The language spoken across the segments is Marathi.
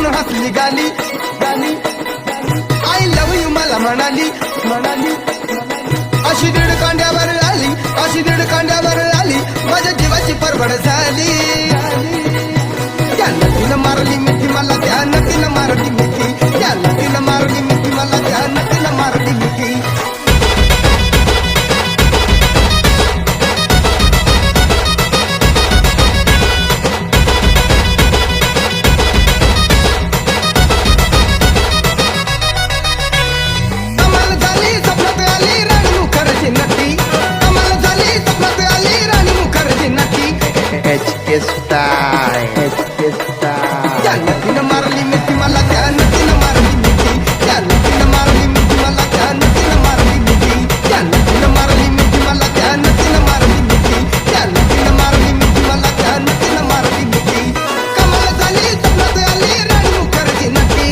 बघून हसली गाली गाली, आय लव यू मला म्हणाली म्हणाली, अशी दीड कांड्यावर आली, अशी दीड कांड्यावर आली, माझ्या जीवाची परवड झाली. त्याला तिनं मारली मिठी मला, त्यानं तिनं मारली मिठी, त्याला तिनं मारली मिठी मला, त्यानं तिनं मारली मिठी. त्यानं तिनं मारली मिठी मला, त्यानं तिनं मारली मिठी, त्यानं तिनं मारली मिठी मला, त्यानं तिनं मारली मिठी, त्यानं तिनं मारली मिठी मला, त्यानं तिनं मारली मिठी, त्यानं तिनं मारली मिठी मला, त्यानं तिनं मारली मिठी. कमाल झाली स्वप्नात आली राणी मुखर्जी नटी,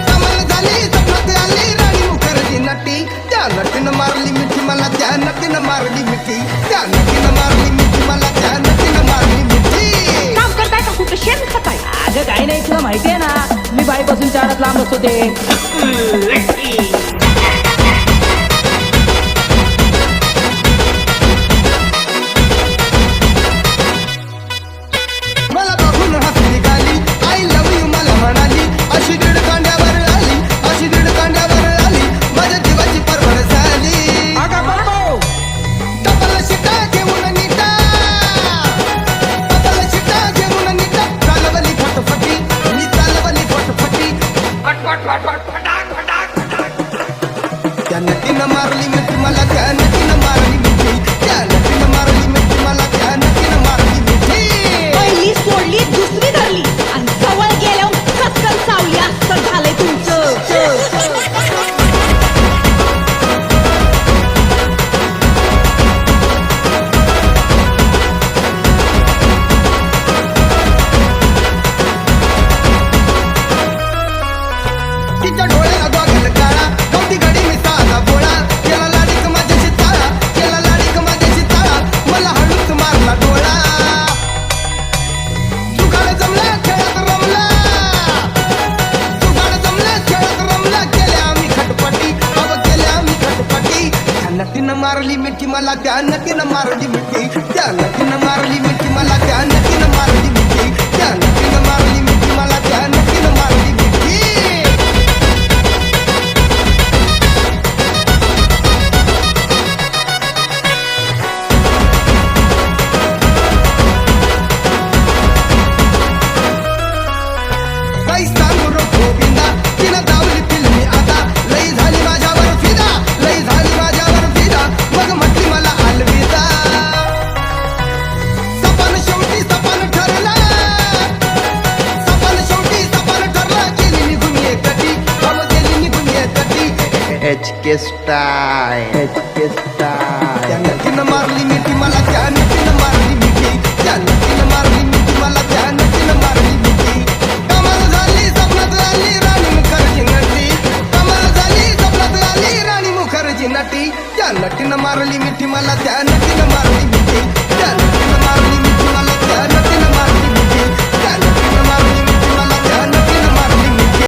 कमाल झाली स्वप्नात आली राणी मुखर्जी नटी. त्यानं तिनं मारली मिठी मला, त्यानं तिनं मारली मिठी, त्यानं तिनं मारली मिठी मला, त्यानं तिनं मारली मिठी. शेण खाताय? अगं काही नाही, तुला माहितीये ना मी बाईपासून चारात लांब असतो ते. मला बघून हसली गाली, आय लव यू मला म्हणाली, अशी दीड कांड्यावर आली, अशी दीड कांड्यावर आली, माझ्या जीवाची परवड झाली. डबल शिटा घेऊन नीटा, डबल शिटा घेऊन नीटा, चालवली फटफटी, मी चालवली फटफटी. त्यानं तिनं मारली मिठी मला, त्यानं तिनं मारली मिठी, त्यानं तिनं मारली मिठी मला, त्यानं तिनं मारली मिठी. पहिली सोडली दुसरी धरली आणि जवळ गेल्यावर कचकन चावली, असं झालंय तुमचं. तिच्या डोळ्याला गॉगल काळा, गवती घडी मी साधा बोळा, केला लाडीक माझ्याशी ताळा, केला लाडीक माझ्याशी ताळा, मला हळूच मारला डोळा. जुगाड जमला खेळात रमला, जुगाड जमला खेळात रमला, केल्या आम्ही खटपटी, अव केल्या आम्ही खटपटी. त्यानं तिनं मारली मिठी मला, त्यानं तिनं मारली मिठी, त्यानं तिनं मारली मिठी मला, त्यानं तिनं मारली मिठी, त्यानं तिनं मारली मिठी मला, त्यानं तिनं मारली मिठी. काही सांगू नको बिंदा, तिनं दावली फिल्मी आता, लई झाली माझ्यावर फिदा, लई झाली माझ्यावर फिदा, मग म्हटली मला अलविदा. सपन शेवटी सपन ठरला, सपन शेवटी सपन ठरला, गेली निघून ये कटी, अव गेली निघून ये कटी. त्यानं तिनं मारली मिठी मला, त्यानं तिनं मारली मिठी, त्यानं तिनं मारली मिठी मला, त्यानं तिनं मारली मिठी. कमाल झाली स्वप्नात आली राणी मुखर्जी नटी, कमाल झाली स्वप्नात आली राणी मुखर्जी नटी. त्यानं तिनं मारली मिठी मला, त्यानं तिनं मारली मिठी, त्यानं तिनं मारली मिठी.